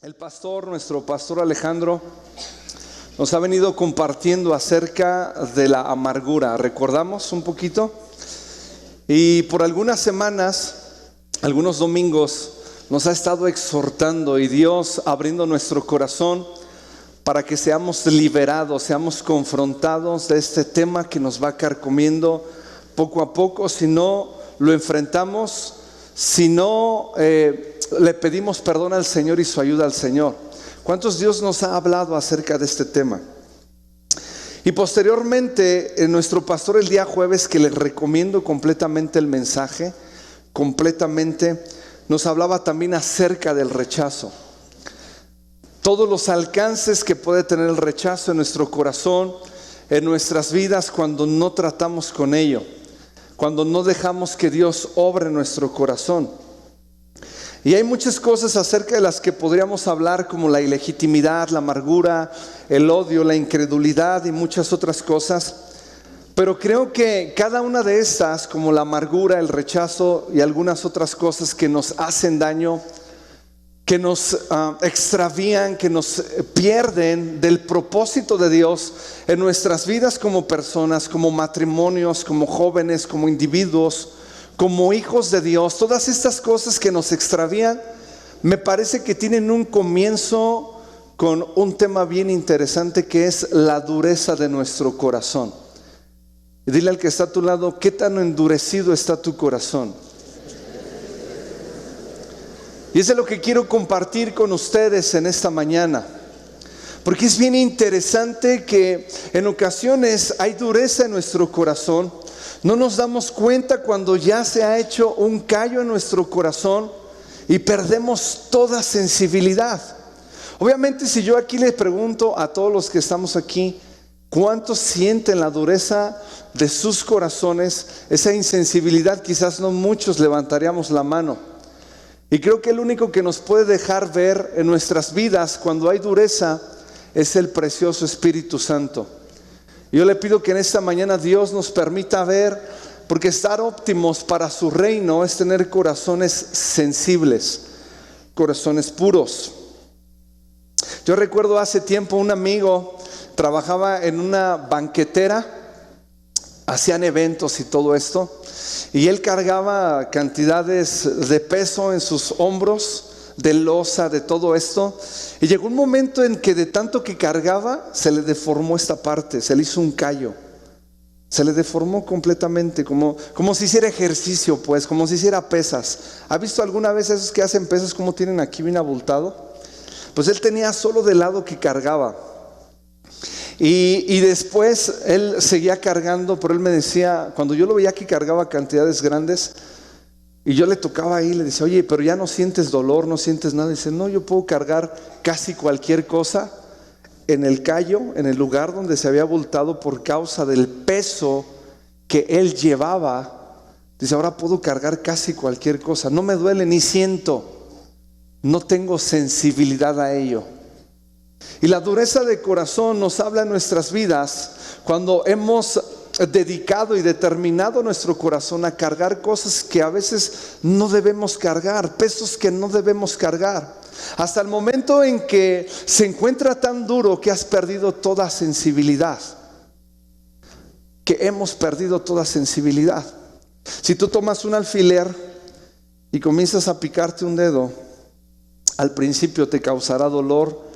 Nuestro pastor Alejandro, nos ha venido compartiendo acerca de la amargura. ¿Recordamos un poquito? Y por algunas semanas, algunos domingos, nos ha estado exhortando y Dios abriendo nuestro corazón para que seamos liberados, seamos confrontados de este tema que nos va carcomiendo poco a poco. Si no lo enfrentamos, si no le pedimos perdón al Señor y su ayuda al Señor. ¿Cuántos Dios nos ha hablado acerca de este tema? Y posteriormente, nuestro pastor el día jueves, que les recomiendo completamente el mensaje, completamente, nos hablaba también acerca del rechazo. Todos los alcances que puede tener el rechazo en nuestro corazón, en nuestras vidas, cuando no tratamos con ello, cuando no dejamos que Dios obre en nuestro corazón. Y hay muchas cosas acerca de las que podríamos hablar, como la ilegitimidad, la amargura, el odio, la incredulidad y muchas otras cosas. Pero creo que cada una de estas, como la amargura, el rechazo y algunas otras cosas que nos hacen daño, que nos extravían, que nos pierden del propósito de Dios en nuestras vidas como personas, como matrimonios, como jóvenes, como individuos, como hijos de Dios. Todas estas cosas que nos extravían, me parece que tienen un comienzo con un tema bien interesante, que es la dureza de nuestro corazón. Y dile al que está a tu lado: ¿qué tan endurecido está tu corazón? Y eso es lo que quiero compartir con ustedes en esta mañana, porque es bien interesante que en ocasiones hay dureza en nuestro corazón. No nos damos cuenta cuando ya se ha hecho un callo en nuestro corazón y perdemos toda sensibilidad. Obviamente, si yo aquí les pregunto a todos los que estamos aquí, ¿cuántos sienten la dureza de sus corazones, esa insensibilidad? Quizás no muchos levantaríamos la mano. Y creo que el único que nos puede dejar ver en nuestras vidas cuando hay dureza es el precioso Espíritu Santo. Yo le pido que en esta mañana Dios nos permita ver, porque estar óptimos para su reino es tener corazones sensibles, corazones puros. Yo recuerdo hace tiempo un amigo trabajaba en una banquetera, hacían eventos y todo esto, y él cargaba cantidades de peso en sus hombros, de loza, de todo esto. Y llegó un momento en que de tanto que cargaba, se le deformó esta parte, se le hizo un callo, se le deformó completamente, como si hiciera ejercicio, pues, como si hiciera pesas. ¿Ha visto alguna vez esos que hacen pesas, como tienen aquí bien abultado? Pues él tenía solo del lado que cargaba. Y después él seguía cargando, pero él me decía, cuando yo lo veía que cargaba cantidades grandes, y yo le tocaba ahí, le decía: oye, pero ya no sientes dolor, no sientes nada. Y dice: no, yo puedo cargar casi cualquier cosa en el callo, en el lugar donde se había abultado por causa del peso que él llevaba. Dice: ahora puedo cargar casi cualquier cosa, no me duele ni siento, no tengo sensibilidad a ello. Y la dureza de corazón nos habla en nuestras vidas cuando hemos dedicado y determinado nuestro corazón a cargar cosas que a veces no debemos cargar, pesos que no debemos cargar, hasta el momento en que se encuentra tan duro que has perdido toda sensibilidad, que hemos perdido toda sensibilidad. Si tú tomas un alfiler y comienzas a picarte un dedo, al principio te causará dolor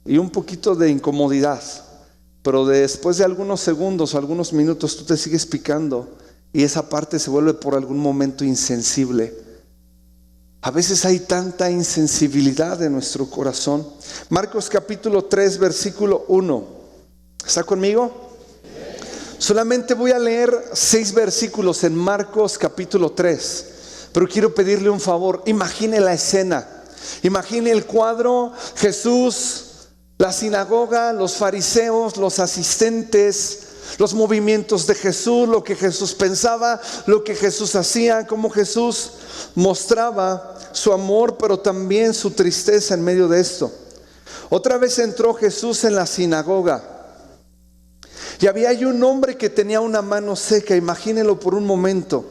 y un poquito de incomodidad, pero después de algunos segundos o algunos minutos tú te sigues picando y esa parte se vuelve por algún momento insensible. A veces hay tanta insensibilidad en nuestro corazón. Marcos capítulo 3 versículo 1. ¿Está conmigo? Solamente voy a leer 6 versículos en Marcos capítulo 3, pero quiero pedirle un favor. Imagine la escena, imagine el cuadro: Jesús, la sinagoga, los fariseos, los asistentes, los movimientos de Jesús, lo que Jesús pensaba, lo que Jesús hacía, cómo Jesús mostraba su amor, pero también su tristeza en medio de esto. Otra vez entró Jesús en la sinagoga y había ahí un hombre que tenía una mano seca. Imagínelo por un momento.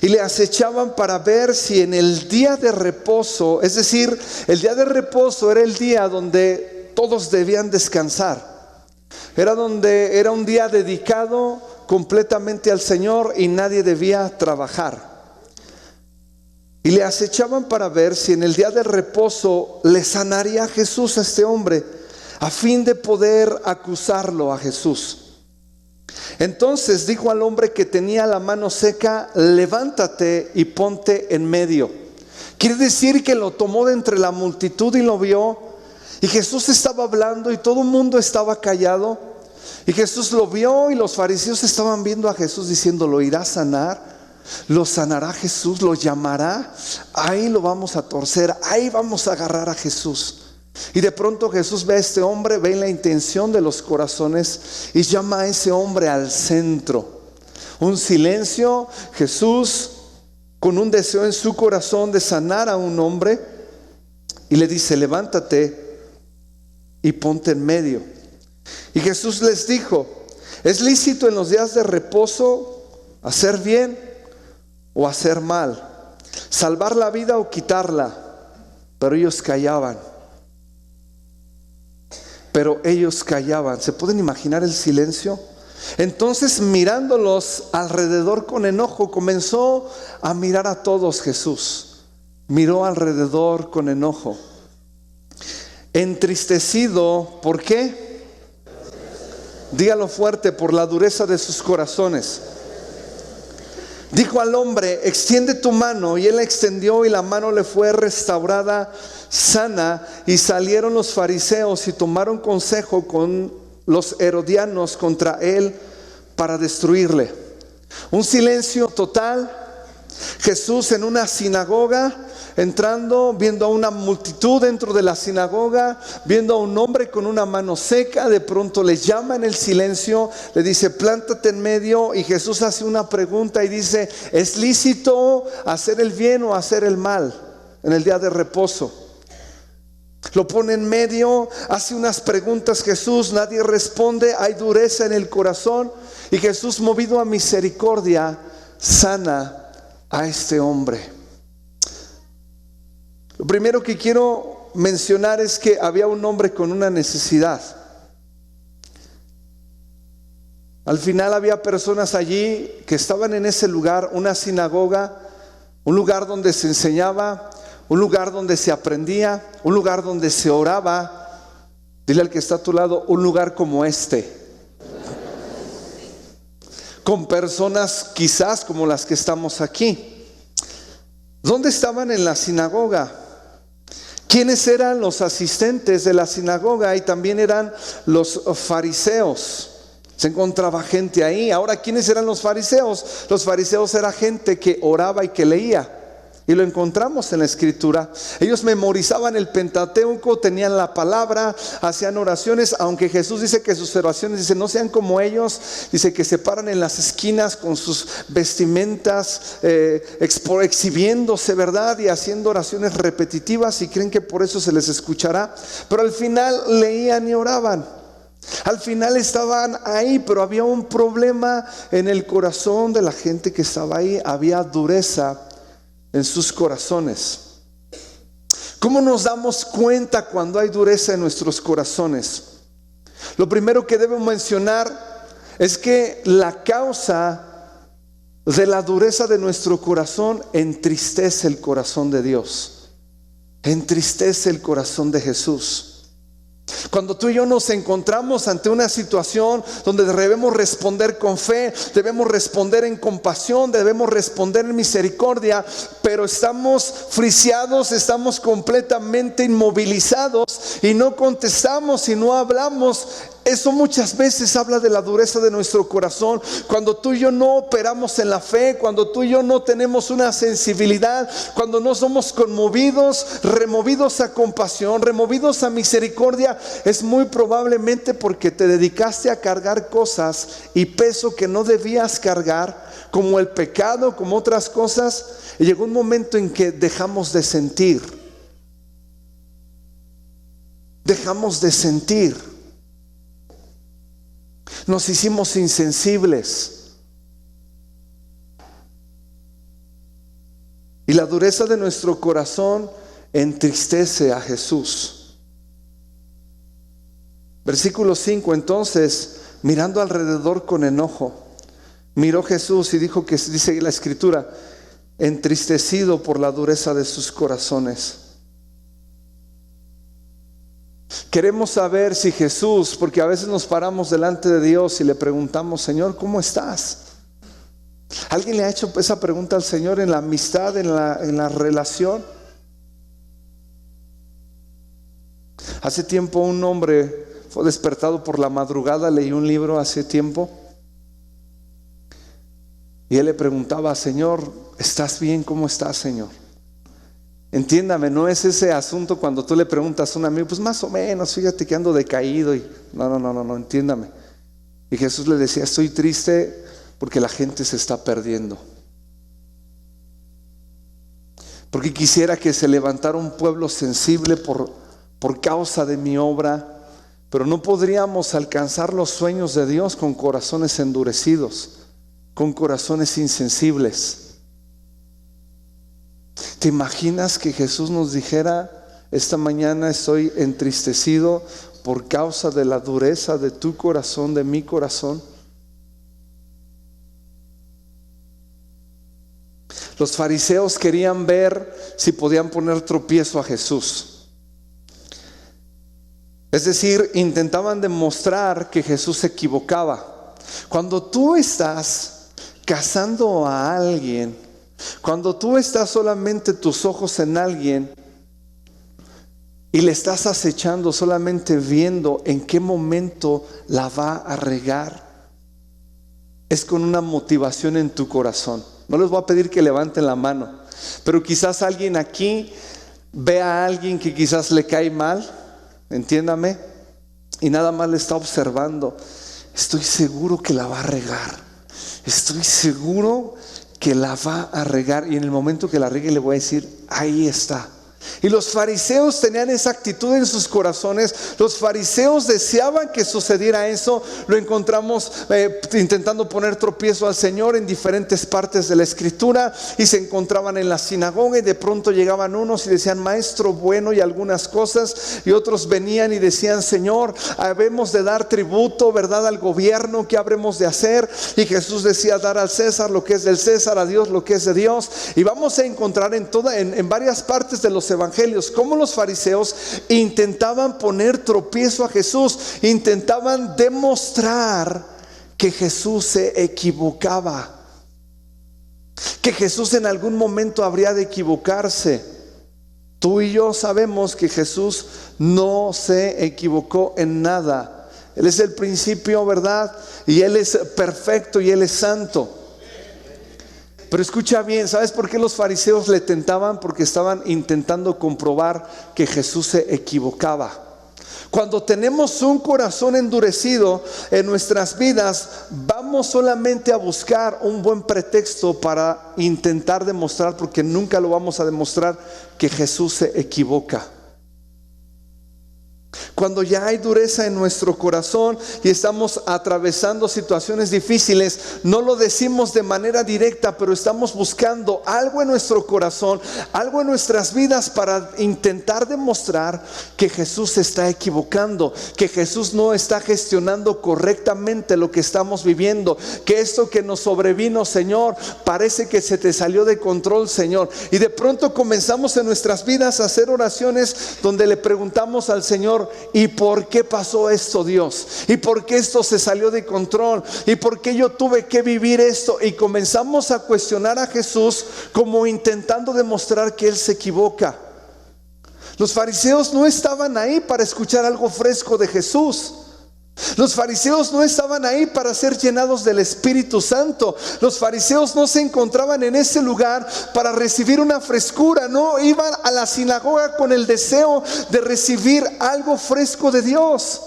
y le acechaban para ver si en el día de reposo, es decir, el día de reposo era el día donde todos debían descansar. Era un día dedicado completamente al Señor y nadie debía trabajar. Y le acechaban para ver si en el día de reposo le sanaría Jesús a este hombre, a fin de poder acusarlo a Jesús. Entonces dijo al hombre que tenía la mano seca: levántate y ponte en medio. Quiere decir que lo tomó de entre la multitud y lo vio. Y Jesús estaba hablando y todo el mundo estaba callado. Y Jesús lo vio y los fariseos estaban viendo a Jesús diciendo: ¿lo irá a sanar? ¿Lo sanará Jesús? ¿Lo llamará? Ahí lo vamos a torcer, ahí vamos a agarrar a Jesús. Y de pronto Jesús ve a este hombre, ve la intención de los corazones y llama a ese hombre al centro. Un silencio, Jesús con un deseo en su corazón de sanar a un hombre, y le dice: levántate y ponte en medio. Y Jesús les dijo: ¿es lícito en los días de reposo hacer bien o hacer mal? ¿Salvar la vida o quitarla? Pero ellos callaban. ¿Se pueden imaginar el silencio? Entonces, mirándolos alrededor con enojo, comenzó a mirar a todos Jesús. Miró alrededor con enojo, entristecido. ¿Por qué? Dígalo fuerte: por la dureza de sus corazones. Dijo al hombre: extiende tu mano. Y él la extendió y la mano le fue restaurada sana. Y salieron los fariseos y tomaron consejo con los herodianos contra él para destruirle. Un silencio total. Jesús en una sinagoga, entrando, viendo a una multitud dentro de la sinagoga, viendo a un hombre con una mano seca. De pronto le llama en el silencio, le dice: plántate en medio. Y Jesús hace una pregunta y dice: ¿es lícito hacer el bien o hacer el mal en el día de reposo? Lo pone en medio, hace unas preguntas Jesús, nadie responde, hay dureza en el corazón. Y Jesús, movido a misericordia, sana a este hombre. Lo primero que quiero mencionar es que había un hombre con una necesidad. Al final había personas allí que estaban en ese lugar, una sinagoga, un lugar donde se enseñaba, un lugar donde se aprendía, un lugar donde se oraba. Dile al que está a tu lado: un lugar como este, con personas quizás como las que estamos aquí. ¿Dónde estaban en la sinagoga? ¿Quiénes eran los asistentes de la sinagoga? Y también eran los fariseos. Se encontraba gente ahí. Ahora, ¿quiénes eran los fariseos? Los fariseos era gente que oraba y que leía. Y lo encontramos en la escritura. Ellos memorizaban el Pentateuco, tenían la palabra, hacían oraciones. Aunque Jesús dice que sus oraciones, dice, no sean como ellos. Dice que se paran en las esquinas con sus vestimentas, exhibiéndose, ¿verdad? Y haciendo oraciones repetitivas, y creen que por eso se les escuchará. Pero al final leían y oraban. Al final estaban ahí, pero había un problema en el corazón de la gente que estaba ahí. Había dureza en sus corazones. ¿Cómo nos damos cuenta cuando hay dureza en nuestros corazones? Lo primero que debo mencionar es que la causa de la dureza de nuestro corazón entristece el corazón de Dios, entristece el corazón de Jesús. Cuando tú y yo nos encontramos ante una situación donde debemos responder con fe, debemos responder en compasión, debemos responder en misericordia, pero estamos friseados, estamos completamente inmovilizados y no contestamos y no hablamos, eso muchas veces habla de la dureza de nuestro corazón. Cuando tú y yo no operamos en la fe, cuando tú y yo no tenemos una sensibilidad, cuando no somos conmovidos, removidos a compasión, removidos a misericordia, es muy probablemente porque te dedicaste a cargar cosas y peso que no debías cargar, como el pecado, como otras cosas. Y llegó un momento en que dejamos de sentir. Nos hicimos insensibles. la dureza de nuestro corazón entristece a Jesús. Versículo 5, entonces, mirando alrededor con enojo, miró Jesús y dijo que, dice la Escritura, entristecido por la dureza de sus corazones. Queremos saber si Jesús, porque a veces nos paramos delante de Dios y le preguntamos, Señor, ¿cómo estás? ¿Alguien le ha hecho esa pregunta al Señor en la amistad, en la relación? Hace tiempo un hombre fue despertado por la madrugada, leí un libro hace tiempo, y él le preguntaba, Señor, ¿estás bien? ¿Cómo estás, Señor? Entiéndame, no es ese asunto cuando tú le preguntas a un amigo, pues más o menos, fíjate que ando decaído. No, entiéndame. Y Jesús le decía, estoy triste porque la gente se está perdiendo. Porque quisiera que se levantara un pueblo sensible por causa de mi obra, pero no podríamos alcanzar los sueños de Dios con corazones endurecidos, con corazones insensibles. ¿Te imaginas que Jesús nos dijera, esta mañana estoy entristecido por causa de la dureza de tu corazón, de mi corazón? Los fariseos querían ver si podían poner tropiezo a Jesús. Es decir, intentaban demostrar que Jesús se equivocaba. Cuando tú estás cazando a alguien, cuando tú estás solamente tus ojos en alguien y le estás acechando, solamente viendo en qué momento la va a regar, es con una motivación en tu corazón. No les voy a pedir que levanten la mano, pero quizás alguien aquí ve a alguien que quizás le cae mal, entiéndame, y nada más le está observando. Estoy seguro que la va a regar, estoy seguro que la va a regar, y en el momento que la riegue le voy a decir, ahí está. Y los fariseos tenían esa actitud en sus corazones. Los fariseos deseaban que sucediera eso. Lo encontramos intentando poner tropiezo al Señor en diferentes partes de la Escritura. Y se encontraban en la sinagoga y de pronto llegaban unos y decían, maestro bueno, y algunas cosas, y otros venían y decían, Señor, habemos de dar tributo, ¿verdad?, al gobierno. ¿Qué habremos de hacer? Y Jesús decía, dar al César lo que es del César, a Dios lo que es de Dios. Y vamos a encontrar en varias partes de los evangelios cómo los fariseos intentaban poner tropiezo a Jesús, intentaban demostrar que Jesús se equivocaba, que Jesús en algún momento habría de equivocarse. Tú y yo sabemos que Jesús no se equivocó en nada. Él es el principio, ¿verdad? Y Él es perfecto y Él es santo. Pero escucha bien, ¿sabes por qué los fariseos le tentaban? Porque estaban intentando comprobar que Jesús se equivocaba. Cuando tenemos un corazón endurecido en nuestras vidas, vamos solamente a buscar un buen pretexto para intentar demostrar, porque nunca lo vamos a demostrar, que Jesús se equivoca. Cuando ya hay dureza en nuestro corazón y estamos atravesando situaciones difíciles, no lo decimos de manera directa, pero estamos buscando algo en nuestro corazón, algo en nuestras vidas para intentar demostrar que Jesús se está equivocando, que Jesús no está gestionando correctamente lo que estamos viviendo, que esto que nos sobrevino, Señor, parece que se te salió de control, Señor. Y de pronto comenzamos en nuestras vidas a hacer oraciones donde le preguntamos al Señor, ¿y por qué pasó esto, Dios? ¿Y por qué esto se salió de control? ¿Y por qué yo tuve que vivir esto? Y comenzamos a cuestionar a Jesús como intentando demostrar que Él se equivoca. Los fariseos no estaban ahí para escuchar algo fresco de Jesús. Los fariseos no estaban ahí para ser llenados del Espíritu Santo. Los fariseos no se encontraban en ese lugar para recibir una frescura. No iban a la sinagoga con el deseo de recibir algo fresco de Dios.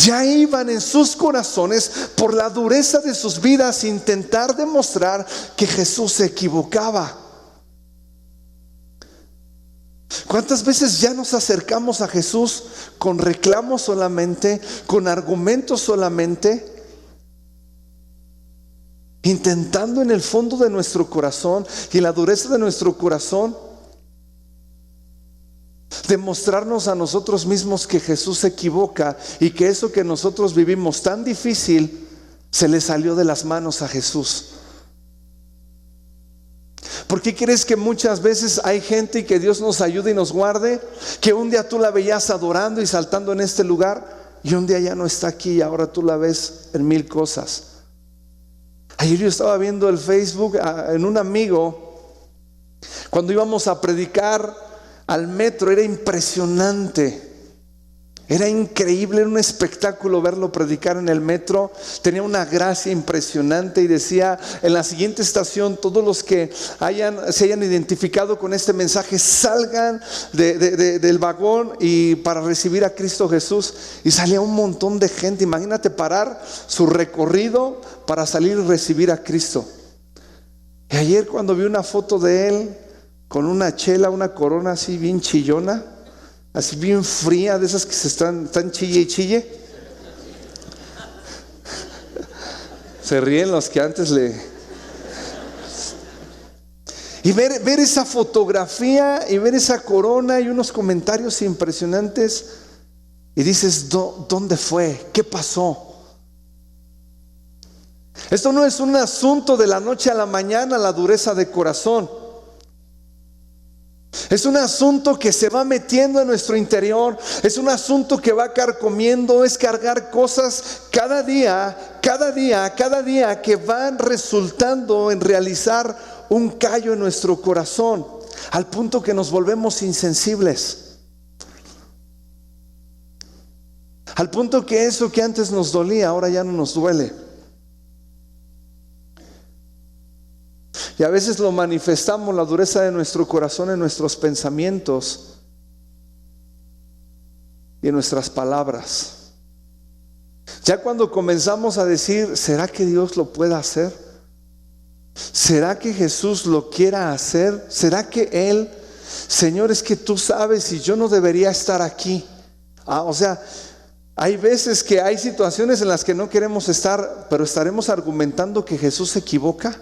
Ya iban en sus corazones, por la dureza de sus vidas, a intentar demostrar que Jesús se equivocaba. ¿Cuántas veces ya nos acercamos a Jesús con reclamos solamente, con argumentos solamente? intentando en el fondo de nuestro corazón y en la dureza de nuestro corazón demostrarnos a nosotros mismos que Jesús se equivoca y que eso que nosotros vivimos tan difícil se le salió de las manos a Jesús. ¿Por qué crees que muchas veces hay gente y que Dios nos ayude y nos guarde? Que un día tú la veías adorando y saltando en este lugar y un día ya no está aquí y ahora tú la ves en mil cosas. Ayer yo estaba viendo el Facebook en un amigo, cuando íbamos a predicar al metro, era impresionante. Era increíble, era un espectáculo verlo predicar en el metro. Tenía una gracia impresionante y decía: en la siguiente estación, todos los que se hayan identificado con este mensaje, salgan del vagón y para recibir a Cristo Jesús. Y salía un montón de gente. Imagínate parar su recorrido para salir y recibir a Cristo. Y ayer cuando vi una foto de él con una chela, una corona así bien chillona, así bien fría, de esas que están chille y chille. Se ríen los que antes y ver esa fotografía y ver esa corona y unos comentarios impresionantes, y dices: ¿dónde fue? ¿Qué pasó? Esto no es un asunto de la noche a la mañana, la dureza de corazón. Es un asunto que se va metiendo en nuestro interior. Es un asunto que va carcomiendo. Es cargar cosas cada día que van resultando en realizar un callo en nuestro corazón, al punto que nos volvemos insensibles, al punto que eso que antes nos dolía ahora ya no nos duele. Y a veces lo manifestamos, la dureza de nuestro corazón, en nuestros pensamientos y en nuestras palabras. Ya cuando comenzamos a decir: ¿será que Dios lo pueda hacer? ¿Será que Jesús lo quiera hacer? ¿Será que Él, Señor, es que tú sabes y yo no debería estar aquí? O sea, hay veces que hay situaciones en las que no queremos estar, pero estaremos argumentando que Jesús se equivoca.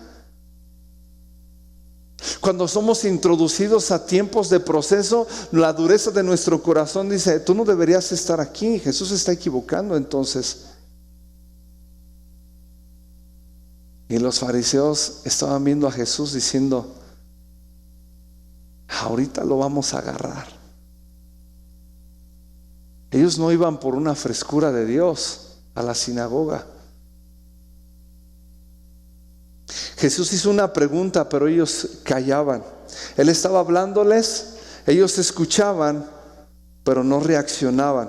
Cuando somos introducidos a tiempos de proceso, la dureza de nuestro corazón dice: tú no deberías estar aquí, Jesús se está equivocando entonces. Y los fariseos estaban viendo a Jesús diciendo: ahorita lo vamos a agarrar. Ellos no iban por una frescura de Dios a la sinagoga. Jesús hizo una pregunta, pero ellos callaban. Él estaba hablándoles, ellos escuchaban, pero no reaccionaban.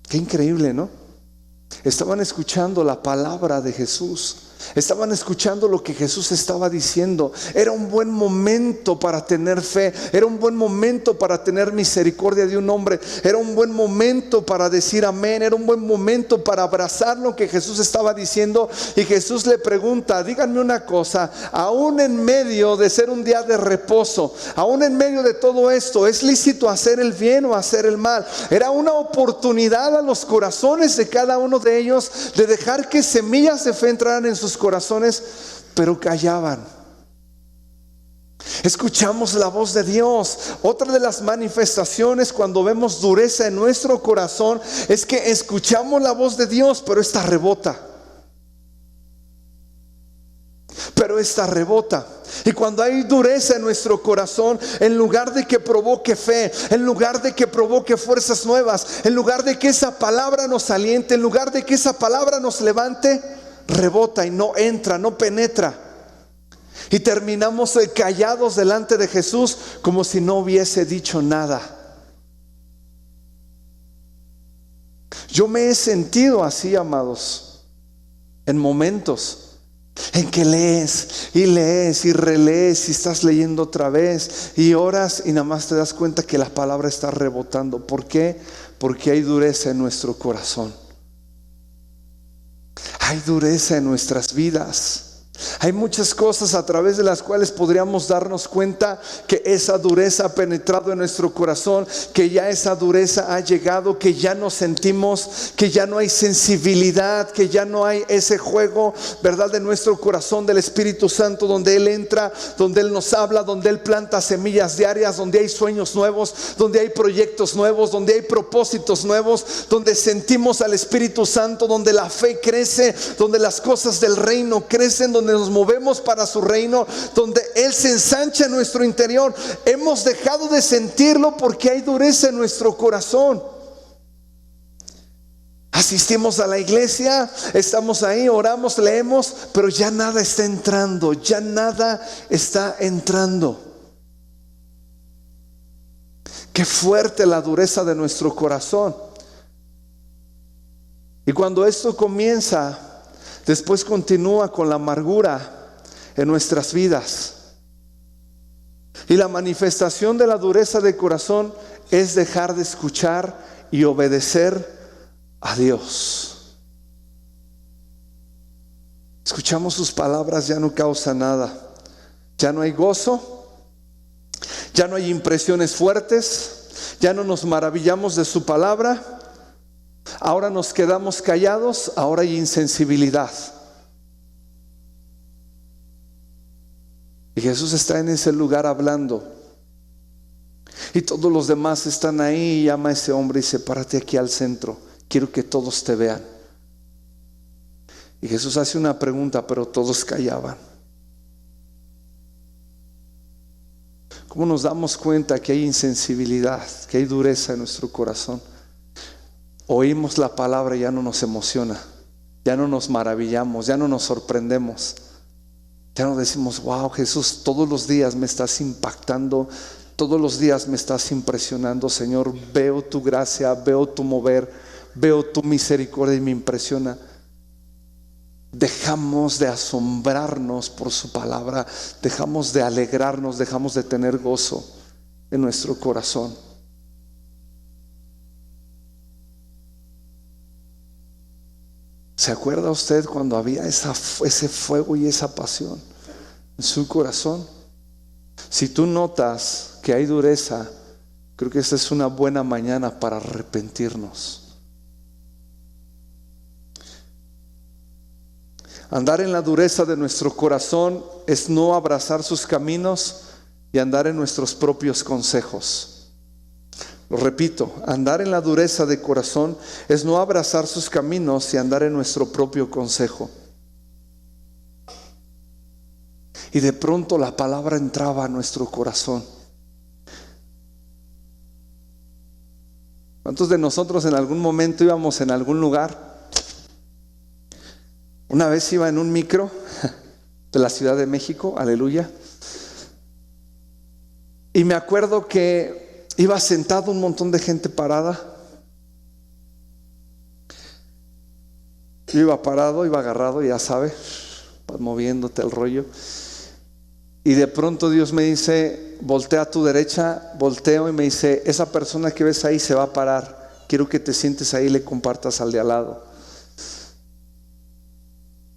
Qué increíble, ¿no? Estaban escuchando la palabra de Jesús. Estaban escuchando lo que Jesús estaba diciendo. Era un buen momento para tener fe. Era un buen momento para tener misericordia de un hombre. Era un buen momento para decir amén. Era un buen momento para abrazar lo que Jesús estaba diciendo. Y Jesús le pregunta: díganme una cosa, aún en medio de ser un día de reposo, aún en medio de todo esto, ¿es lícito hacer el bien o hacer el mal? Era una oportunidad a los corazones de cada uno de ellos de dejar que semillas de fe entraran en sus corazones, pero callaban. Escuchamos la voz de Dios. Otra de las manifestaciones cuando vemos dureza en nuestro corazón es que escuchamos la voz de Dios, pero esta rebota. Y cuando hay dureza en nuestro corazón, en lugar de que provoque fe, en lugar de que provoque fuerzas nuevas, en lugar de que esa palabra nos aliente, en lugar de que esa palabra nos levante, rebota y no entra, no penetra. Y terminamos callados delante de Jesús como si no hubiese dicho nada. Yo me he sentido así, amados, en momentos en que lees y relees y estás leyendo otra vez y oras y nada más te das cuenta que la palabra está rebotando. ¿Por qué? Porque hay dureza en nuestro corazón. Hay dureza en nuestras vidas. Hay muchas cosas a través de las cuales podríamos darnos cuenta que esa dureza ha penetrado en nuestro corazón, que ya esa dureza ha llegado, que ya nos sentimos, que ya no hay sensibilidad, que ya no hay ese juego, ¿verdad?, de nuestro corazón del Espíritu Santo, donde Él entra, donde Él nos habla, donde Él planta semillas diarias, donde hay sueños nuevos, donde hay proyectos nuevos, donde hay propósitos nuevos, donde sentimos al Espíritu Santo, donde la fe crece, donde las cosas del reino crecen, donde nos movemos para su reino, donde Él se ensancha en nuestro interior. Hemos dejado de sentirlo porque hay dureza en nuestro corazón. Asistimos a la iglesia, estamos ahí, oramos, leemos, pero ya nada está entrando, ya nada está entrando. Qué fuerte la dureza de nuestro corazón. Y cuando esto comienza, después continúa con la amargura en nuestras vidas. Y la manifestación de la dureza de corazón es dejar de escuchar y obedecer a Dios. Escuchamos sus palabras, ya no causa nada. Ya no hay gozo, ya no hay impresiones fuertes, ya no nos maravillamos de su palabra. Ahora nos quedamos callados, ahora hay insensibilidad. Y Jesús está en ese lugar hablando. Y todos los demás están ahí, y llama a ese hombre y dice: párate aquí al centro, quiero que todos te vean. Y Jesús hace una pregunta, pero todos callaban. ¿Cómo nos damos cuenta que hay insensibilidad, que hay dureza en nuestro corazón? Oímos la palabra y ya no nos emociona, ya no nos maravillamos, ya no nos sorprendemos, ya no decimos: wow, Jesús, todos los días me estás impactando, todos los días me estás impresionando, Señor. Veo tu gracia, veo tu mover, veo tu misericordia y me impresiona. Dejamos de asombrarnos por su palabra, dejamos de alegrarnos, dejamos de tener gozo en nuestro corazón. ¿Se acuerda usted cuando había ese fuego y esa pasión en su corazón? Si tú notas que hay dureza, creo que esta es una buena mañana para arrepentirnos. Andar en la dureza de nuestro corazón es no abrazar sus caminos y andar en nuestros propios consejos. Lo repito, andar en la dureza de corazón es no abrazar sus caminos y andar en nuestro propio consejo. Y de pronto la palabra entraba a nuestro corazón. ¿Cuántos de nosotros en algún momento íbamos en algún lugar? Una vez iba en un micro de la Ciudad de México, aleluya. Y me acuerdo que iba sentado, un montón de gente parada. Yo iba parado, iba agarrado, ya sabes, moviéndote el rollo. Y de pronto Dios me dice: voltea a tu derecha. Volteo y me dice: esa persona que ves ahí se va a parar. Quiero que te sientes ahí y le compartas al de al lado.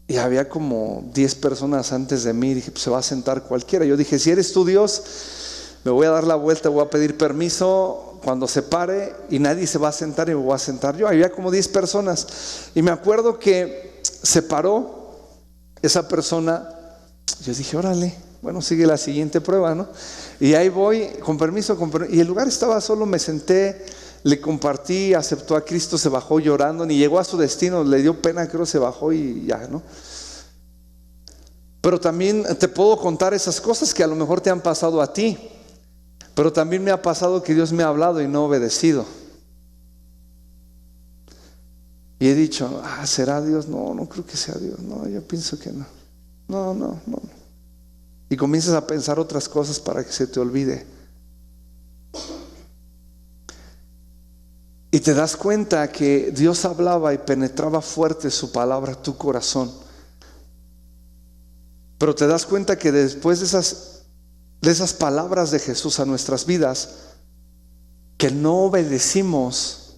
Y había como 10 personas antes de mí. Dije: pues se va a sentar cualquiera. Yo dije: si eres tú, Dios, me voy a dar la vuelta, voy a pedir permiso cuando se pare y nadie se va a sentar y me voy a sentar yo. Había como 10 personas y me acuerdo que se paró esa persona. Yo dije: órale, bueno, sigue la siguiente prueba, ¿no? Y ahí voy, con permiso, y el lugar estaba solo. Me senté, le compartí, aceptó a Cristo, se bajó llorando, ni llegó a su destino, le dio pena, creo, se bajó y ya, ¿no? Pero también te puedo contar esas cosas que a lo mejor te han pasado a ti. Pero también me ha pasado que Dios me ha hablado y no he obedecido. Y he dicho: ¿será Dios? No, no creo que sea Dios. No, yo pienso que no. No. Y comienzas a pensar otras cosas para que se te olvide. Y te das cuenta que Dios hablaba y penetraba fuerte su palabra a tu corazón. Pero te das cuenta que después de esas palabras de Jesús a nuestras vidas, que no obedecimos,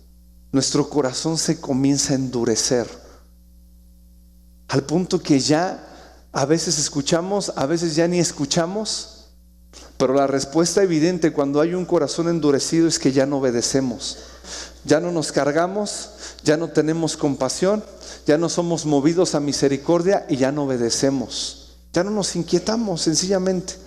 nuestro corazón se comienza a endurecer, al punto que ya A veces escuchamos, a veces ya ni escuchamos, pero la respuesta evidente cuando hay un corazón endurecido es que ya no obedecemos. Ya no nos cargamos, ya no tenemos compasión, ya no somos movidos a misericordia y ya no obedecemos. Ya no nos inquietamos sencillamente.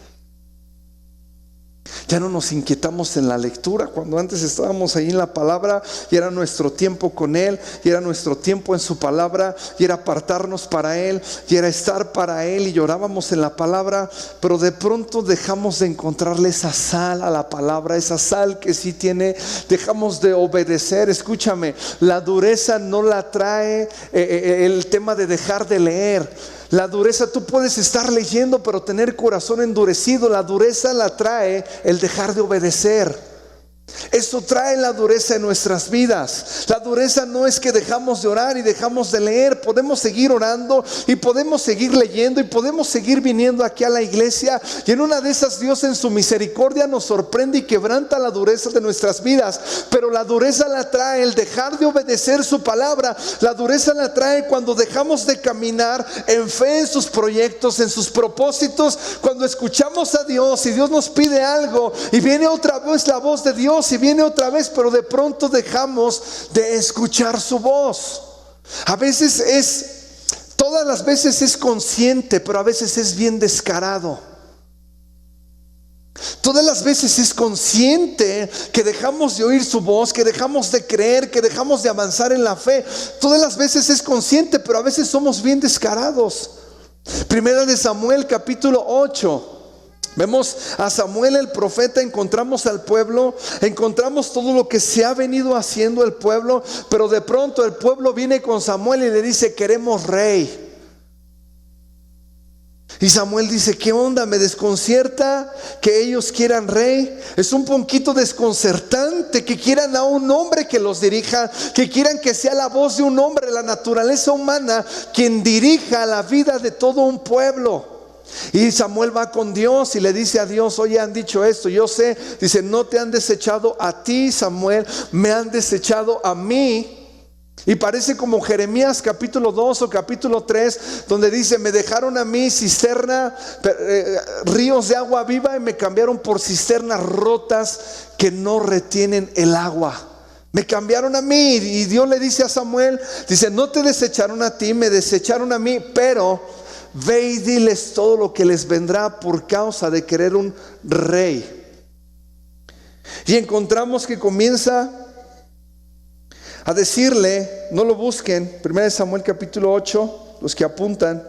Ya no nos inquietamos en la lectura, cuando antes estábamos ahí en la palabra y era nuestro tiempo con Él, y era nuestro tiempo en su palabra, y era apartarnos para Él, y era estar para Él, y llorábamos en la palabra. Pero de pronto dejamos de encontrarle esa sal a la palabra, esa sal que sí tiene, dejamos de obedecer. Escúchame, la dureza no la trae el tema de dejar de leer. La dureza, tú puedes estar leyendo pero tener corazón endurecido. La dureza la trae el dejar de obedecer. Eso trae la dureza en nuestras vidas. La dureza no es que dejamos de orar y dejamos de leer. Podemos seguir orando y podemos seguir leyendo y podemos seguir viniendo aquí a la iglesia, y en una de esas Dios en su misericordia nos sorprende y quebranta la dureza de nuestras vidas. Pero la dureza la trae el dejar de obedecer su palabra. La dureza la trae cuando dejamos de caminar en fe en sus proyectos, en sus propósitos. Cuando escuchamos a Dios y Dios nos pide algo y viene otra vez la voz de Dios y viene otra vez, pero de pronto dejamos de escuchar su voz. A veces todas las veces es consciente, pero a veces es bien descarado. Todas las veces es consciente que dejamos de oír su voz, que dejamos de creer, que dejamos de avanzar en la fe. Todas las veces es consciente, pero a veces somos bien descarados. Primera de Samuel capítulo 8. Vemos a Samuel el profeta, encontramos al pueblo, encontramos todo lo que se ha venido haciendo el pueblo, pero de pronto el pueblo viene con Samuel y le dice: queremos rey. Y Samuel dice: ¿qué onda? Me desconcierta que ellos quieran rey. Es un poquito desconcertante que quieran a un hombre que los dirija, que quieran que sea la voz de un hombre, la naturaleza humana, quien dirija la vida de todo un pueblo. Y Samuel va con Dios y le dice a Dios: oye, han dicho esto, yo sé. Dice: no te han desechado a ti, Samuel, me han desechado a mí. Y parece como Jeremías capítulo 2 o capítulo 3, donde dice: me dejaron a mí cisterna, ríos de agua viva, y me cambiaron por cisternas rotas que no retienen el agua. Me cambiaron a mí. Y Dios le dice a Samuel, dice: no te desecharon a ti, me desecharon a mí, pero ve y diles todo lo que les vendrá por causa de querer un rey. Y encontramos que comienza a decirle, no lo busquen, 1 Samuel capítulo 8, los que apuntan,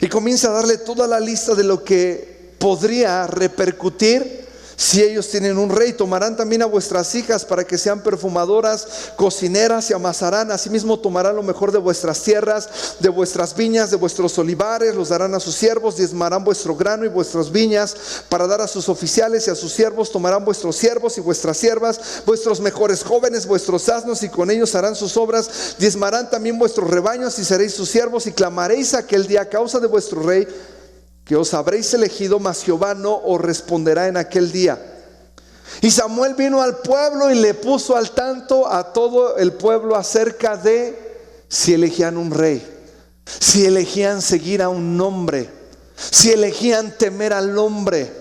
y comienza a darle toda la lista de lo que podría repercutir si ellos tienen un rey. Tomarán también a vuestras hijas para que sean perfumadoras, cocineras, y amasarán. Asimismo tomarán lo mejor de vuestras tierras, de vuestras viñas, de vuestros olivares, los darán a sus siervos, diezmarán vuestro grano y vuestras viñas para dar a sus oficiales y a sus siervos. Tomarán vuestros siervos y vuestras siervas, vuestros mejores jóvenes, vuestros asnos, y con ellos harán sus obras. Diezmarán también vuestros rebaños y seréis sus siervos, y clamaréis aquel día a causa de vuestro rey que os habréis elegido, mas Jehová no os responderá en aquel día. Y Samuel vino al pueblo y le puso al tanto a todo el pueblo acerca de si elegían un rey, si elegían seguir a un hombre, si elegían temer al hombre.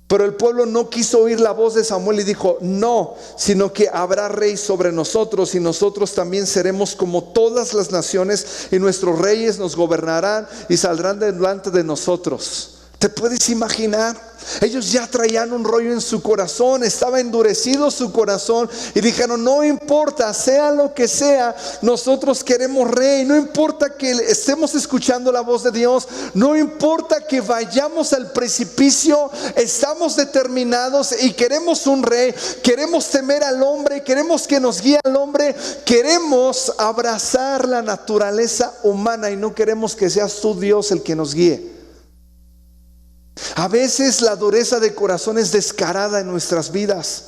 Pero el pueblo no quiso oír la voz de Samuel y dijo: no, sino que habrá rey sobre nosotros, y nosotros también seremos como todas las naciones, y nuestros reyes nos gobernarán y saldrán delante de nosotros. ¿Te puedes imaginar? Ellos ya traían un rollo en su corazón, estaba endurecido su corazón, y dijeron: no importa, sea lo que sea, nosotros queremos rey. No importa que estemos escuchando la voz de Dios, no importa que vayamos al precipicio, estamos determinados y queremos un rey. Queremos temer al hombre, queremos que nos guíe al hombre, queremos abrazar la naturaleza humana, y no queremos que seas tú, Dios, el que nos guíe. A veces la dureza de corazón es descarada en nuestras vidas.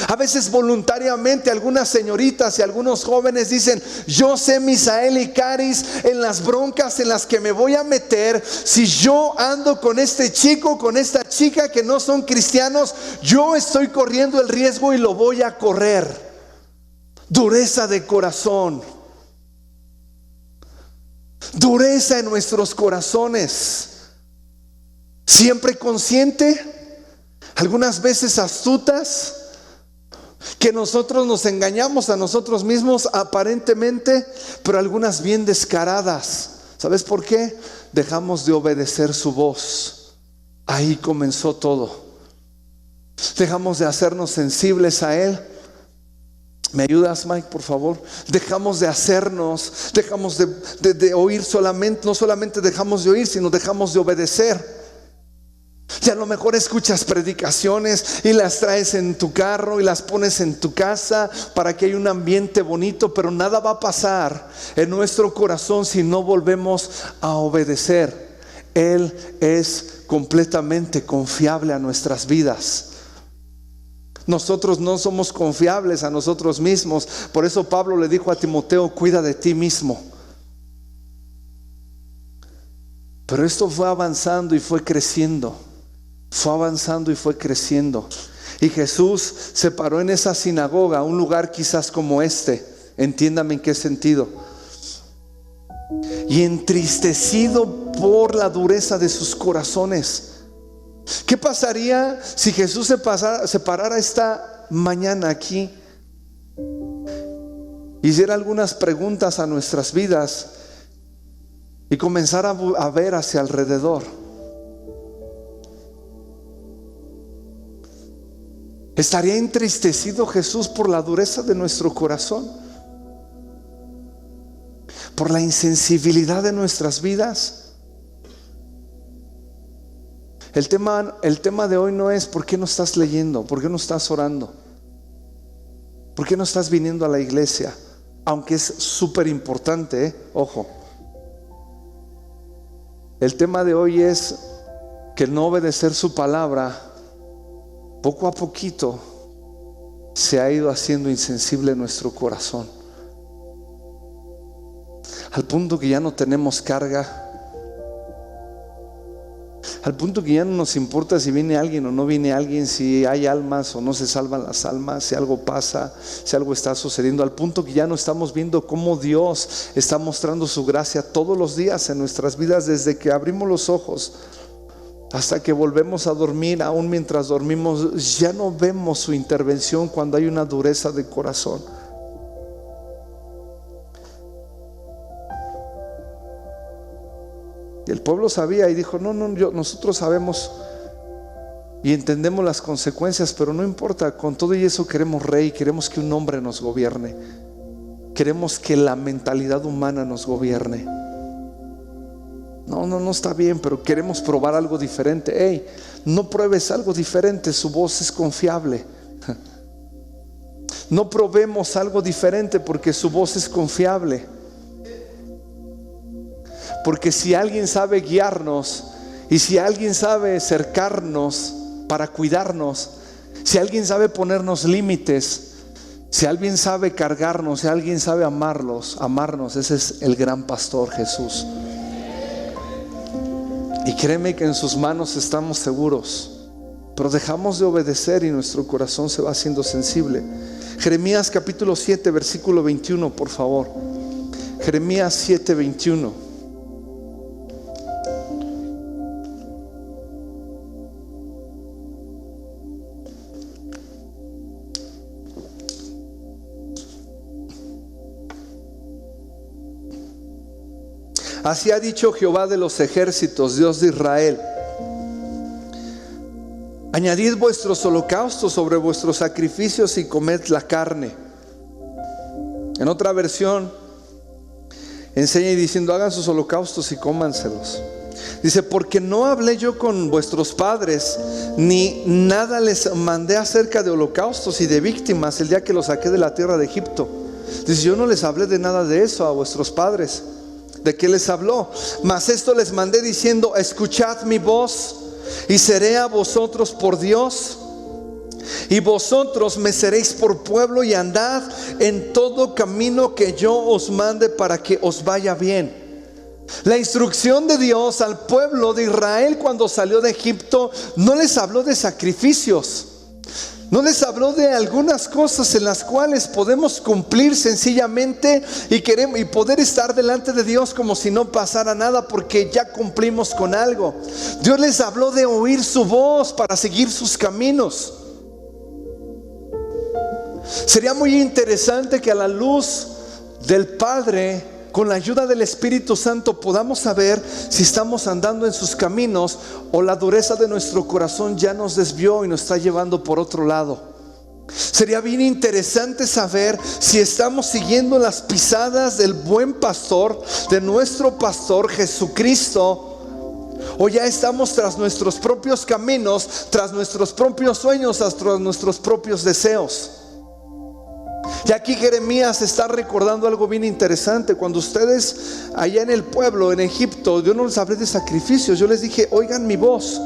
A veces voluntariamente algunas señoritas y algunos jóvenes dicen: yo sé, Misael y Caris, en las broncas en las que me voy a meter si yo ando con este chico, con esta chica que no son cristianos. Yo estoy corriendo el riesgo y lo voy a correr. Dureza de corazón. Dureza en nuestros corazones. Siempre consciente, algunas veces astutas, que nosotros nos engañamos a nosotros mismos aparentemente, pero algunas bien descaradas. ¿Sabes por qué? Dejamos de obedecer su voz. Ahí comenzó todo. Dejamos de hacernos sensibles a Él. ¿Me ayudas, Mike, por favor? Dejamos de hacernos, dejamos de oír solamente, no solamente dejamos de oír, sino dejamos de obedecer. Y a lo mejor escuchas predicaciones y las traes en tu carro y las pones en tu casa para que haya un ambiente bonito, pero nada va a pasar en nuestro corazón si no volvemos a obedecer. Él es completamente confiable a nuestras vidas. Nosotros no somos confiables a nosotros mismos. Por eso Pablo le dijo a Timoteo: cuida de ti mismo. Pero esto fue avanzando y fue creciendo. Fue avanzando y fue creciendo. Y Jesús se paró en esa sinagoga, un lugar quizás como este. Entiéndame en qué sentido. Y entristecido por la dureza de sus corazones. ¿Qué pasaría si Jesús se parara esta mañana aquí, hiciera algunas preguntas a nuestras vidas y comenzara a ver hacia alrededor? ¿Estaría entristecido Jesús por la dureza de nuestro corazón? ¿Por la insensibilidad de nuestras vidas? El tema de hoy no es ¿por qué no estás leyendo? ¿Por qué no estás orando? ¿Por qué no estás viniendo a la iglesia? Aunque es súper importante, ojo. El tema de hoy es que el no obedecer su palabra, poco a poquito se ha ido haciendo insensible nuestro corazón, al punto que ya no tenemos carga, al punto que ya no nos importa si viene alguien o no viene alguien, si hay almas o no se salvan las almas, si algo pasa, si algo está sucediendo, al punto que ya no estamos viendo cómo Dios está mostrando su gracia todos los días en nuestras vidas, desde que abrimos los ojos hasta que volvemos a dormir. Aún mientras dormimos ya no vemos su intervención cuando hay una dureza de corazón. Y el pueblo sabía y dijo: nosotros sabemos y entendemos las consecuencias, pero no importa, con todo y eso queremos rey, queremos que un hombre nos gobierne, queremos que la mentalidad humana nos gobierne. No está bien, pero queremos probar algo diferente. Hey, no pruebes algo diferente, su voz es confiable. No probemos algo diferente porque su voz es confiable. Porque si alguien sabe guiarnos y si alguien sabe cercarnos para cuidarnos, si alguien sabe ponernos límites, si alguien sabe cargarnos, si alguien sabe amarnos, ese es el gran pastor Jesús. Y créeme que en sus manos estamos seguros, pero dejamos de obedecer y nuestro corazón se va haciendo sensible. Jeremías capítulo 7 versículo 21, por favor. Jeremías 7, 21. Así ha dicho Jehová de los ejércitos, Dios de Israel: añadid vuestros holocaustos sobre vuestros sacrificios y comed la carne. En otra versión enseña y diciendo: hagan sus holocaustos y cómanselos. Dice: porque no hablé yo con vuestros padres, ni nada les mandé acerca de holocaustos y de víctimas el día que los saqué de la tierra de Egipto. Dice: yo no les hablé de nada de eso a vuestros padres. ¿De qué les habló? Mas esto les mandé diciendo: escuchad mi voz y seré a vosotros por Dios, y vosotros me seréis por pueblo, y andad en todo camino que yo os mande para que os vaya bien. La instrucción de Dios al pueblo de Israel cuando salió de Egipto no les habló de sacrificios. No les habló de algunas cosas en las cuales podemos cumplir sencillamente y poder estar delante de Dios como si no pasara nada, porque ya cumplimos con algo. Dios les habló de oír su voz para seguir sus caminos. Sería muy interesante que a la luz del Padre, con la ayuda del Espíritu Santo, podamos saber si estamos andando en sus caminos o la dureza de nuestro corazón ya nos desvió y nos está llevando por otro lado. Sería bien interesante saber si estamos siguiendo las pisadas del buen pastor, de nuestro pastor Jesucristo, o ya estamos tras nuestros propios caminos, tras nuestros propios sueños, tras nuestros propios deseos. Y aquí Jeremías está recordando algo bien interesante. Cuando ustedes allá en el pueblo, en Egipto, yo no les hablé de sacrificios, yo les dije: oigan mi voz.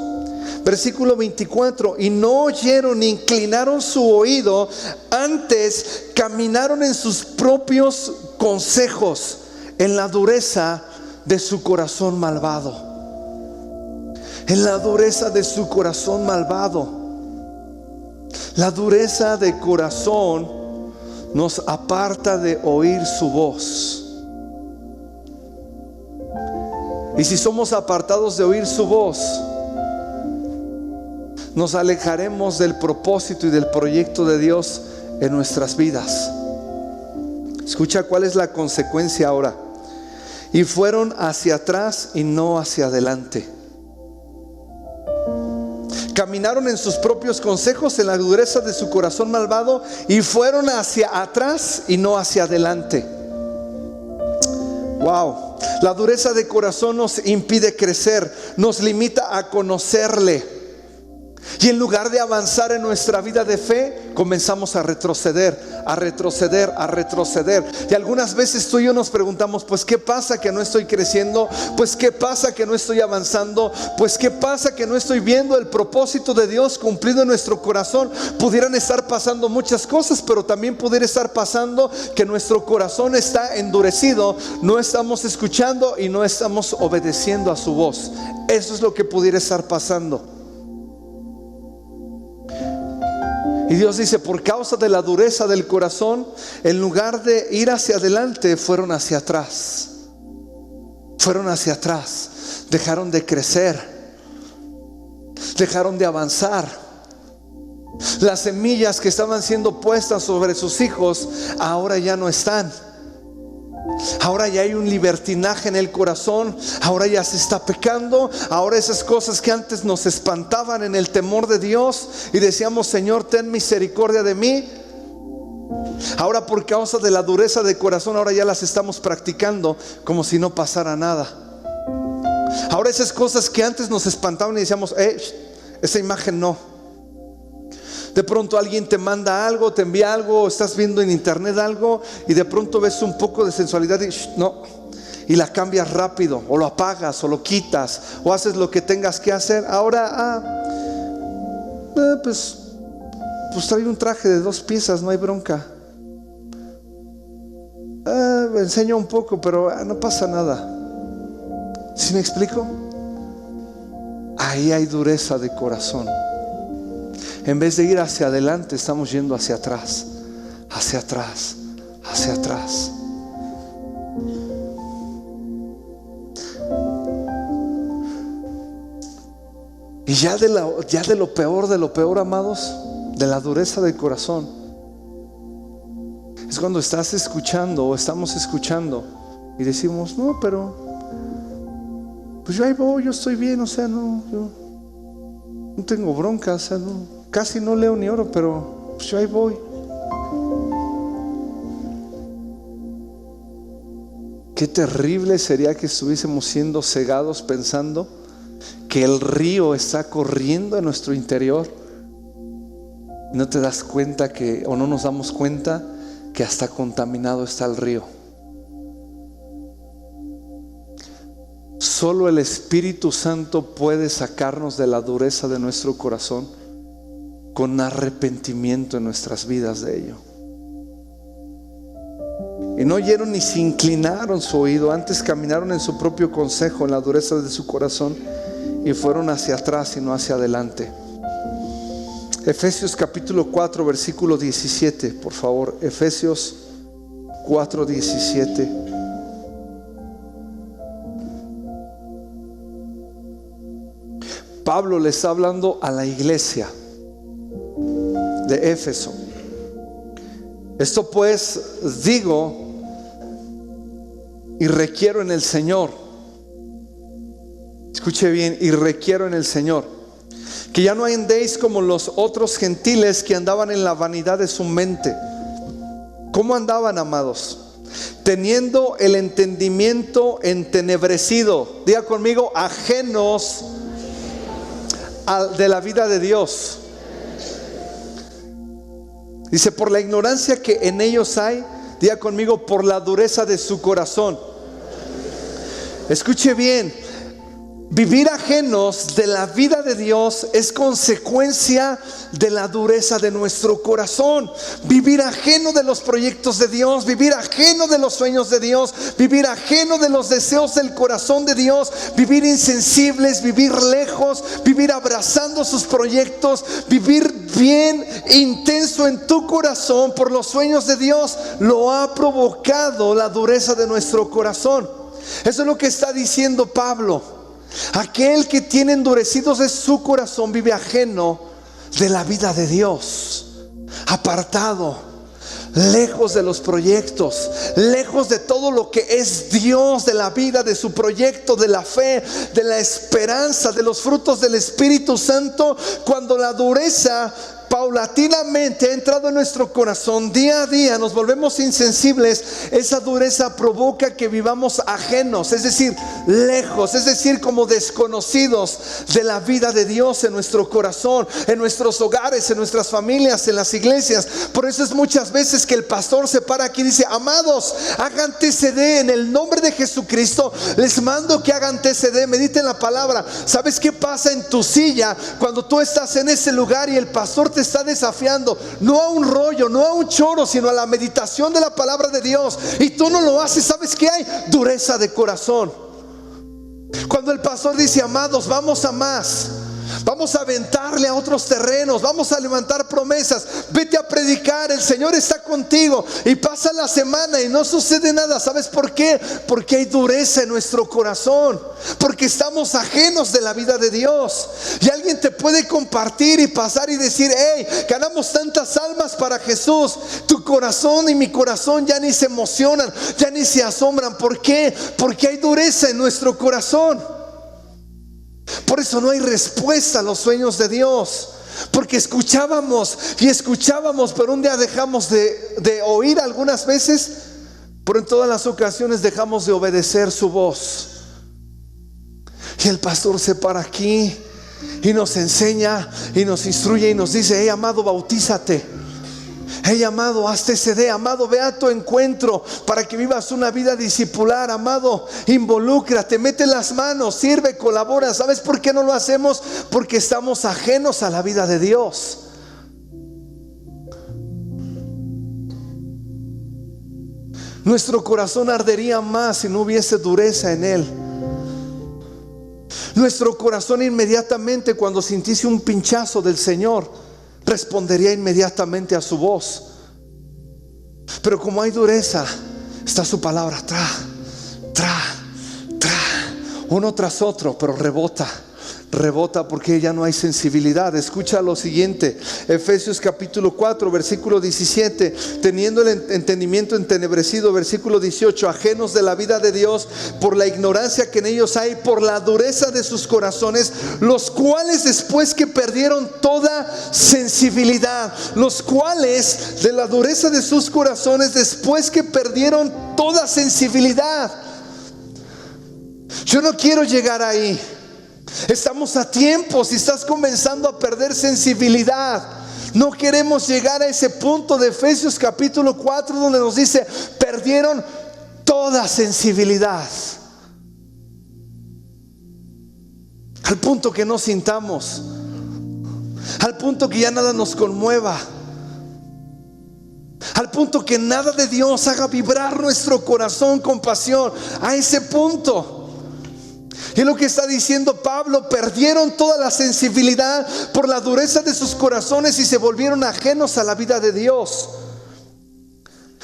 Versículo 24: y no oyeron ni inclinaron su oído, antes caminaron en sus propios consejos, en la dureza de su corazón malvado. En la dureza de su corazón malvado. La dureza de corazón nos aparta de oír su voz. Y si somos apartados de oír su voz, nos alejaremos del propósito y del proyecto de Dios en nuestras vidas. Escucha cuál es la consecuencia ahora. Y fueron hacia atrás y no hacia adelante. Caminaron en sus propios consejos, en la dureza de su corazón malvado, y fueron hacia atrás y no hacia adelante. Wow. La dureza de corazón nos impide crecer, nos limita a conocerle. Y en lugar de avanzar en nuestra vida de fe, comenzamos a retroceder, a retroceder, a retroceder. Y algunas veces tú y yo nos preguntamos: pues ¿qué pasa que no estoy creciendo? Pues ¿qué pasa que no estoy avanzando? Pues ¿qué pasa que no estoy viendo el propósito de Dios cumplido en nuestro corazón? Pudieran estar pasando muchas cosas, pero también pudiera estar pasando que nuestro corazón está endurecido, no estamos escuchando y no estamos obedeciendo a su voz. Eso es lo que pudiera estar pasando. Y Dios dice: por causa de la dureza del corazón, en lugar de ir hacia adelante, fueron hacia atrás. Fueron hacia atrás. Dejaron de crecer. Dejaron de avanzar. Las semillas que estaban siendo puestas sobre sus hijos ahora ya no están. Ahora ya hay un libertinaje en el corazón. Ahora ya se está pecando. Ahora esas cosas que antes nos espantaban en el temor de Dios y decíamos: Señor, ten misericordia de mí, ahora por causa de la dureza de corazón, ahora ya las estamos practicando como si no pasara nada. Ahora esas cosas que antes nos espantaban y decíamos: esa imagen no. De pronto alguien te manda algo, te envía algo, estás viendo en internet algo y de pronto ves un poco de sensualidad y no, y la cambias rápido, o lo apagas, o lo quitas, o haces lo que tengas que hacer. Ahora pues trae un traje de 2 piezas, no hay bronca. Me enseño un poco, pero no pasa nada. ¿Sí me explico? Ahí hay dureza de corazón. En vez de ir hacia adelante, estamos yendo hacia atrás, hacia atrás, hacia atrás. Y ya de lo peor, amados, de la dureza del corazón, es cuando estás escuchando o estamos escuchando y decimos: no, pero pues yo ahí voy, yo estoy bien, o sea, no, yo no tengo bronca, o sea, no, casi no leo ni oro, pero pues yo ahí voy. Qué terrible sería que estuviésemos siendo cegados pensando que el río está corriendo en nuestro interior. No te das cuenta o no nos damos cuenta que hasta contaminado está el río. Solo el Espíritu Santo puede sacarnos de la dureza de nuestro corazón con arrepentimiento en nuestras vidas de ello. Y no oyeron ni se inclinaron su oído, antes caminaron en su propio consejo, en la dureza de su corazón, y fueron hacia atrás y no hacia adelante. Efesios capítulo 4, versículo 17, por favor. Efesios 4, 17. Pablo le está hablando a la iglesia de Éfeso. Esto pues digo y requiero en el Señor. Escuche bien, y requiero en el Señor, que ya no andéis como los otros gentiles que andaban en la vanidad de su mente. ¿Cómo andaban, amados? Teniendo el entendimiento entenebrecido. Diga conmigo, ajenos de la vida de Dios. Dice, por la ignorancia que en ellos hay. Diga conmigo, por la dureza de su corazón. Escuche bien, vivir ajenos de la vida de Dios es consecuencia de la dureza de nuestro corazón. Vivir ajeno de los proyectos de Dios, vivir ajeno de los sueños de Dios, vivir ajeno de los deseos del corazón de Dios, vivir insensibles, vivir lejos, vivir abrazando sus proyectos, vivir bien intenso en tu corazón por los sueños de Dios, lo ha provocado la dureza de nuestro corazón. Eso es lo que está diciendo Pablo. Aquel que tiene endurecidos de su corazón vive ajeno de la vida de Dios, apartado, lejos de los proyectos, lejos de todo lo que es Dios, de la vida, de su proyecto, de la fe, de la esperanza, de los frutos del Espíritu Santo. Cuando la dureza paulatinamente ha entrado en nuestro corazón, día a día nos volvemos insensibles. Esa dureza provoca que vivamos ajenos, es decir, lejos, es decir, como desconocidos de la vida de Dios en nuestro corazón, en nuestros hogares, en nuestras familias, en las iglesias. Por eso es muchas veces que el pastor se para aquí y dice: amados, hagan TCD en el nombre de Jesucristo. Les mando que hagan TCD, mediten la palabra. ¿Sabes qué pasa en tu silla cuando tú estás en ese lugar y el pastor te está desafiando? No a un rollo, no a un choro, sino a la meditación de la palabra de Dios, y tú no lo haces. ¿Sabes qué hay? Dureza de corazón. Cuando el pastor dice: amados, vamos a más, vamos a aventarle a otros terrenos, vamos a levantar promesas, vete a predicar, el Señor está contigo, y pasa la semana y no sucede nada. ¿Sabes por qué? Porque hay dureza en nuestro corazón, porque estamos ajenos de la vida de Dios. Y alguien te puede compartir y pasar y decir: hey, ganamos tantas almas para Jesús. Tu corazón y mi corazón ya ni se emocionan, ya ni se asombran. ¿Por qué? Porque hay dureza en nuestro corazón. Por eso no hay respuesta a los sueños de Dios, porque escuchábamos y escuchábamos, pero un día dejamos de oír algunas veces, pero en todas las ocasiones dejamos de obedecer su voz. Y el pastor se para aquí y nos enseña y nos instruye y nos dice: hey, amado, bautízate. Hey, amado, haz TCD. Amado, ve a tu encuentro para que vivas una vida discipular. Amado, involúcrate, mete las manos, sirve, colabora. ¿Sabes por qué no lo hacemos? Porque estamos ajenos a la vida de Dios. Nuestro corazón ardería más si no hubiese dureza en él. Nuestro corazón inmediatamente, cuando sintiese un pinchazo del Señor, respondería inmediatamente a su voz. Pero como hay dureza, está su palabra, uno tras otro, pero rebota porque ya no hay sensibilidad. Escucha lo siguiente, Efesios capítulo 4, versículo 17: teniendo el entendimiento entenebrecido, versículo 18, ajenos de la vida de Dios por la ignorancia que en ellos hay, por la dureza de sus corazones, los cuales después que perdieron toda sensibilidad, los cuales de la dureza de sus corazones, después que perdieron toda sensibilidad. Yo no quiero llegar ahí. Estamos a tiempo. Si estás comenzando a perder sensibilidad, no queremos llegar a ese punto de Efesios capítulo 4 donde nos dice: perdieron toda sensibilidad, al punto que no sintamos, al punto que ya nada nos conmueva, al punto que nada de Dios haga vibrar nuestro corazón con pasión. A ese punto. Y lo que está diciendo Pablo: perdieron toda la sensibilidad por la dureza de sus corazones y se volvieron ajenos a la vida de Dios.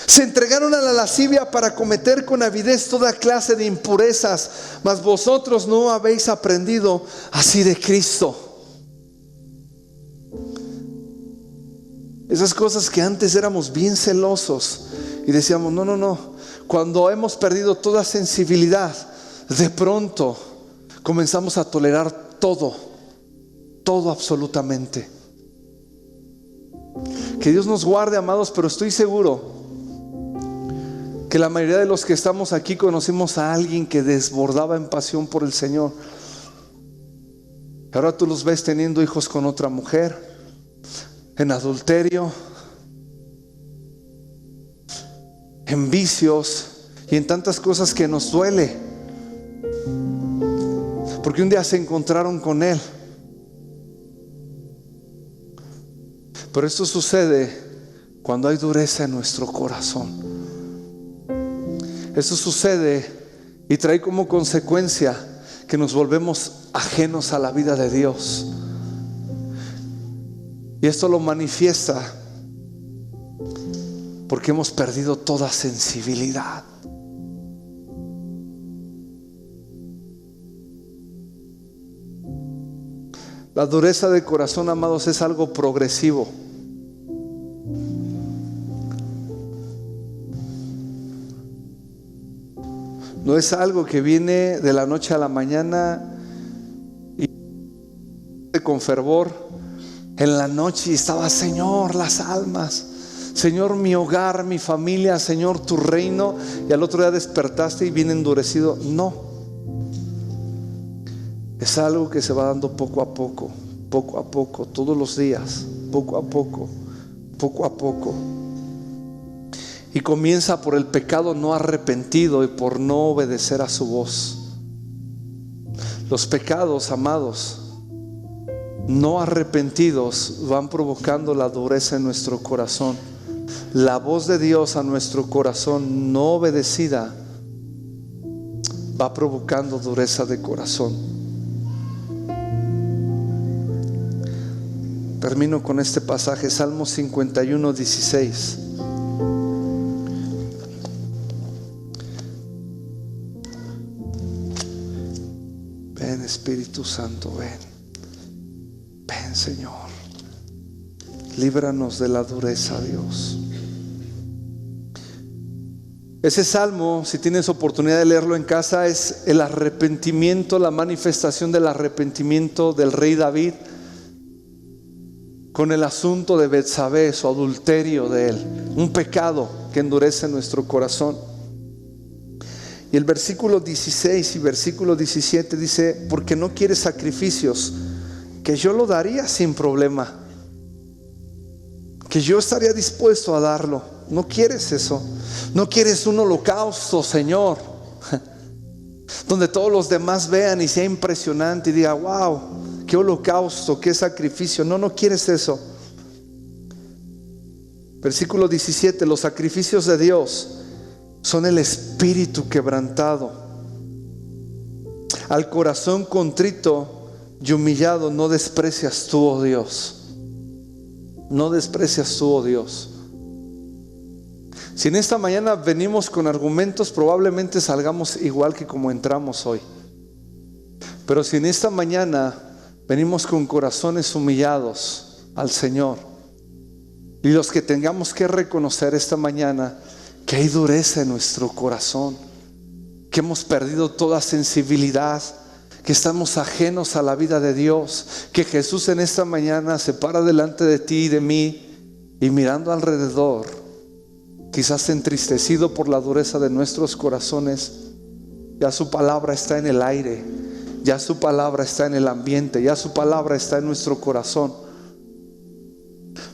Se entregaron a la lascivia para cometer con avidez toda clase de impurezas, mas vosotros no habéis aprendido así de Cristo. Esas cosas que antes éramos bien celosos y decíamos no. Cuando hemos perdido toda sensibilidad, de pronto comenzamos a tolerar todo absolutamente. Que Dios nos guarde, amados, pero estoy seguro que la mayoría de los que estamos aquí conocimos a alguien que desbordaba en pasión por el Señor. Ahora tú los ves teniendo hijos con otra mujer, en adulterio, en vicios y en tantas cosas que nos duele, porque un día se encontraron con Él. Pero esto sucede cuando hay dureza en nuestro corazón. Eso sucede y trae como consecuencia que nos volvemos ajenos a la vida de Dios. Y esto lo manifiesta porque hemos perdido toda sensibilidad. La dureza de corazón, amados, es algo progresivo. No es algo que viene de la noche a la mañana y con fervor. En la noche estaba: Señor, las almas, Señor, mi hogar, mi familia, Señor, tu reino. Y al otro día despertaste y viene endurecido. No. Es algo que se va dando poco a poco, todos los días, poco a poco. Y comienza por el pecado no arrepentido y por no obedecer a su voz. Los pecados, amados, no arrepentidos van provocando la dureza en nuestro corazón. La voz de Dios a nuestro corazón no obedecida va provocando dureza de corazón. Termino con este pasaje, Salmo 51, 16. Ven, Espíritu Santo, ven, Señor, líbranos de la dureza, Dios. Ese salmo, si tienes oportunidad de leerlo en casa, es el arrepentimiento, la manifestación del arrepentimiento del rey David con el asunto de Betsabé, su adulterio de él, un pecado que endurece nuestro corazón. Y el versículo 16 y versículo 17 dice: porque no quieres sacrificios, que yo lo daría sin problema, que yo estaría dispuesto a darlo. No quieres eso. No quieres un holocausto, Señor, donde todos los demás vean y sea impresionante y diga: wow, qué holocausto, qué sacrificio. No quieres eso. Versículo 17: los sacrificios de Dios son el espíritu quebrantado. Al corazón contrito y humillado no desprecias tú, oh Dios. No desprecias tú, oh Dios. Si en esta mañana venimos con argumentos, probablemente salgamos igual que como entramos hoy. Pero si en esta mañana venimos con corazones humillados al Señor, y los que tengamos que reconocer esta mañana que hay dureza en nuestro corazón, que hemos perdido toda sensibilidad, que estamos ajenos a la vida de Dios, que Jesús en esta mañana se para delante de ti y de mí, y mirando alrededor, quizás entristecido por la dureza de nuestros corazones, ya su palabra está en el aire, ya su palabra está en el ambiente, ya su palabra está en nuestro corazón.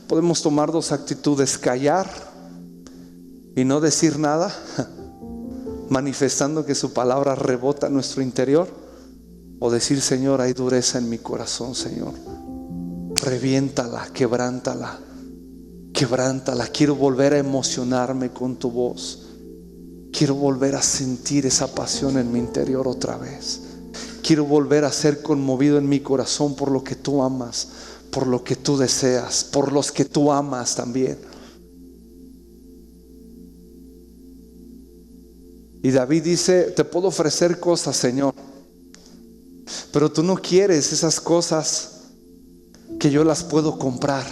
Podemos tomar dos actitudes: callar y no decir nada, manifestando que su palabra rebota en nuestro interior, o decir: Señor, hay dureza en mi corazón, Señor, reviéntala, quebrántala, quiero volver a emocionarme con tu voz, quiero volver a sentir esa pasión en mi interior otra vez, quiero volver a ser conmovido en mi corazón por lo que tú amas, por lo que tú deseas, por los que tú amas también. Y David dice: te puedo ofrecer cosas, Señor, pero tú no quieres esas cosas que yo las puedo comprar.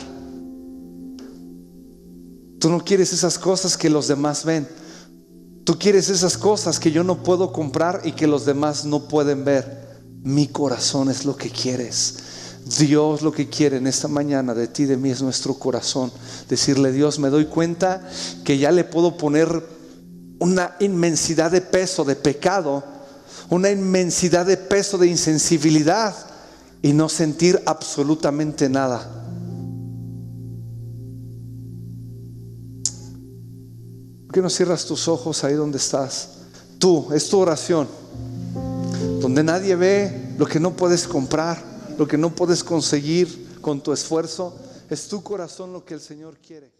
Tú no quieres esas cosas que los demás ven. Tú quieres esas cosas que yo no puedo comprar y que los demás no pueden ver. Mi corazón es lo que quieres. Dios lo que quiere en esta mañana de ti, de mí, es nuestro corazón. Decirle: Dios, me doy cuenta que ya le puedo poner una inmensidad de peso de pecado, una inmensidad de peso de insensibilidad, y no sentir absolutamente nada. ¿Por qué no cierras tus ojos ahí donde estás? Tú, es tu oración, donde nadie ve lo que no puedes comprar, lo que no puedes conseguir con tu esfuerzo. Es tu corazón lo que el Señor quiere.